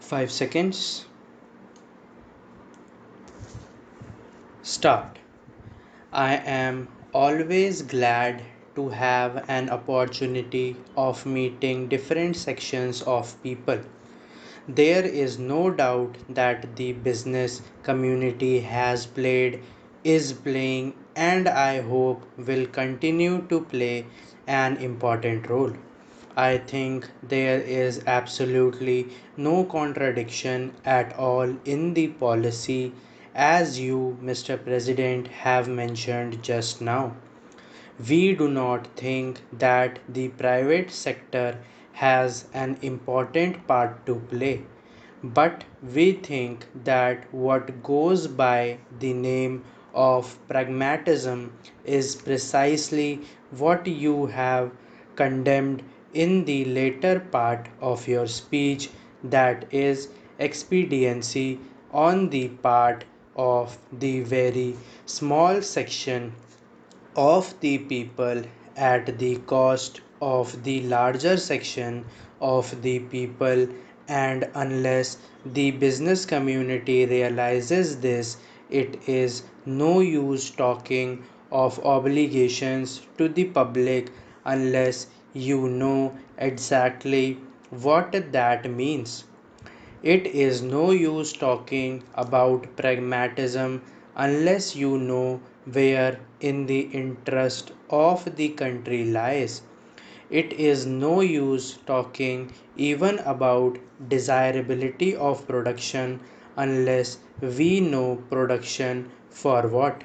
5 seconds. Start. I am always glad to have an opportunity of meeting different sections of people. There is no doubt that the business community has played, is playing, and I hope will continue to play an important role. I think there is absolutely no contradiction at all in the policy, as you, Mr. President, have mentioned just now. We do not think that the private sector has an important part to play, but we think that what goes by the name of pragmatism is precisely what you have condemned in the later part of your speech, that is, expediency on the part of the very small section of the people at the cost of the larger section of the people, and unless the business community realizes this, it is no use talking of obligations to the public unless you know exactly what that means. It is no use talking about pragmatism unless you know where in the interest of the country lies. It is no use talking even about desirability of production unless we know production for what.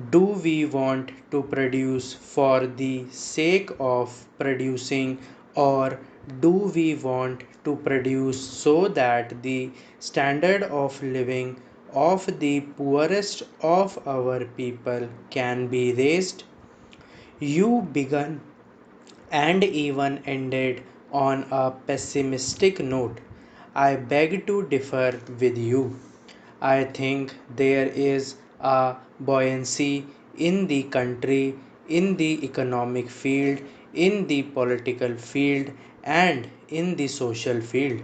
Do we want to produce for the sake of producing, or do we want to produce so that the standard of living of the poorest of our people can be raised? You began and even ended on a pessimistic note. I beg to differ with you. I think there is a buoyancy in the country, in the economic field, in the political field, and in the social field.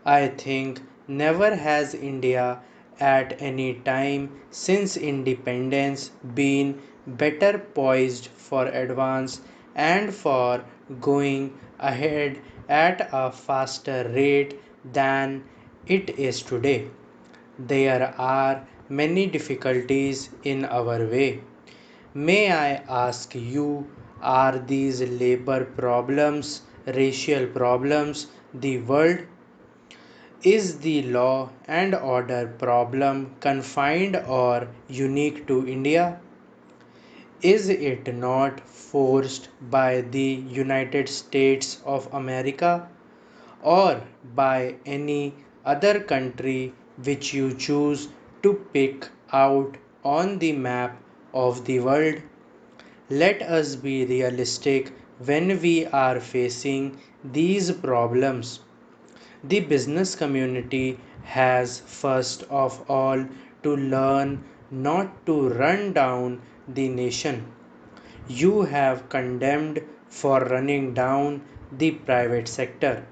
I think never has India at any time since independence been better poised for advance and for going ahead at a faster rate than it is today. There are many difficulties in our way. May I ask you, are these labor problems, racial problems, the world? Is the law and order problem confined or unique to India? Is it not forced by the United States of America or by any other country which you choose to pick out on the map of the world? Let us be realistic when we are facing these problems. The business community has first of all to learn not to run down the nation. You have condemned for running down the private sector.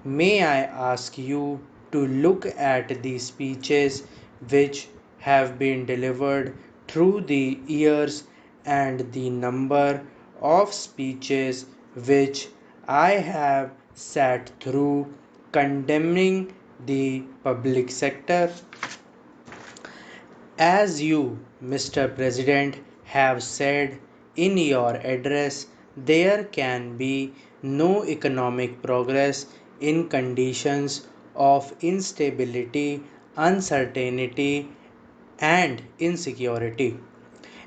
May I ask you to look at the speeches which have been delivered through the years and the number of speeches which I have sat through condemning the public sector? As you, Mr. President, have said in your address, there can be no economic progress in conditions of instability, uncertainty, and insecurity.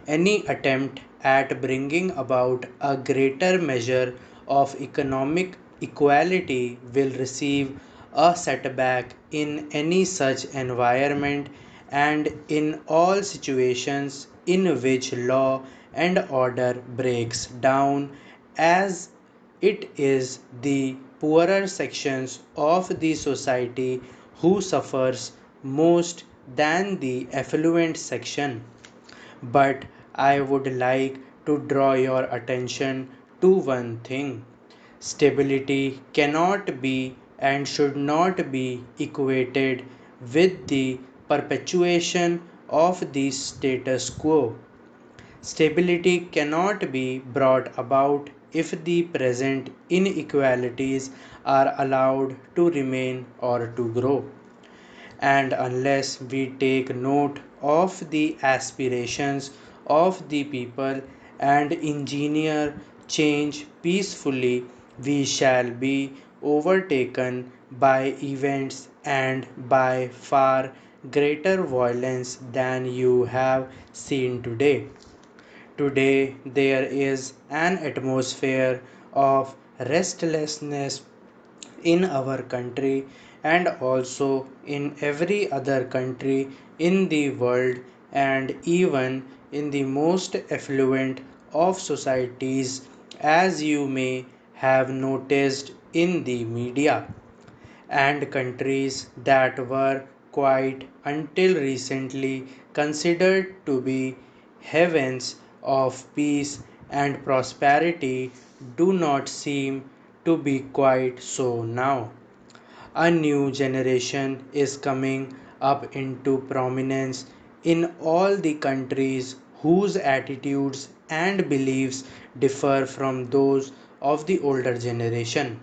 Any attempt at bringing about a greater measure of economic equality will receive a setback in any such environment and in all situations in which law and order breaks down, as it is the poorer sections of the society who suffers most than the affluent section. But I would like to draw your attention to one thing. Stability cannot be and should not be equated with the perpetuation of the status quo. Stability cannot be brought about if the present inequalities are allowed to remain or to grow. And unless we take note of the aspirations of the people and engineer change peacefully, we shall be overtaken by events and by far greater violence than you have seen today. Today, there is an atmosphere of restlessness in our country and also in every other country in the world, and even in the most affluent of societies, as you may have noticed in the media. And countries that were quite until recently considered to be havens of peace and prosperity do not seem to be quite so now. A new generation is coming up into prominence in all the countries whose attitudes and beliefs differ from those of the older generation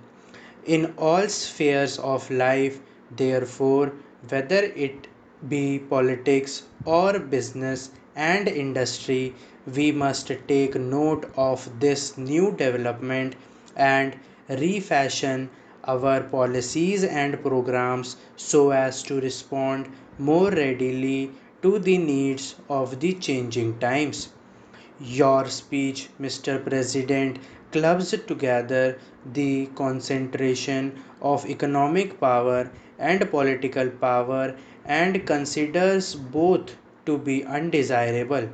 in all spheres of life. Therefore, whether it be politics or business and industry, we must take note of this new development and refashion our policies and programs so as to respond more readily to the needs of the changing times. Your speech, Mr. President, clubs together the concentration of economic power and political power and considers both to be undesirable.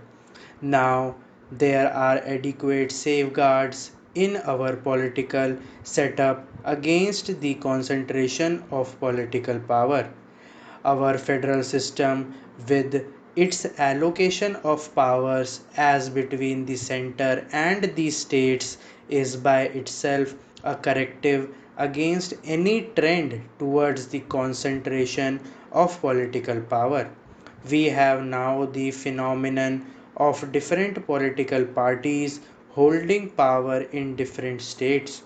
Now, there are adequate safeguards in our political setup against the concentration of political power. Our federal system, with its allocation of powers as between the center and the states, is by itself a corrective against any trend towards the concentration of political power. We have now the phenomenon of different political parties holding power in different states,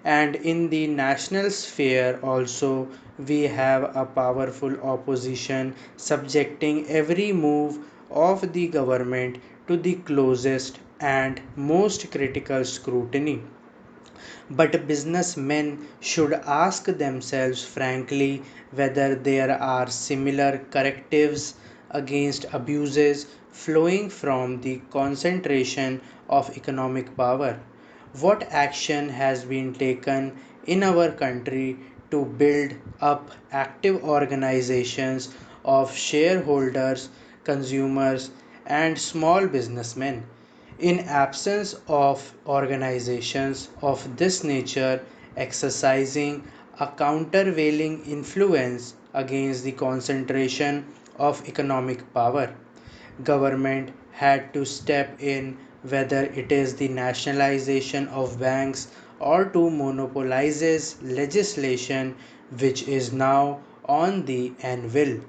and in the national sphere also we have a powerful opposition subjecting every move of the government to the closest and most critical scrutiny. But businessmen should ask themselves frankly whether there are similar correctives against abuses flowing from the concentration of economic power. What action has been taken in our country to build up active organizations of shareholders, consumers, and small businessmen? In absence of organizations of this nature exercising a countervailing influence against the concentration of economic power, government had to step in, whether it is the nationalization of banks or to monopolizes legislation which is now on the anvil.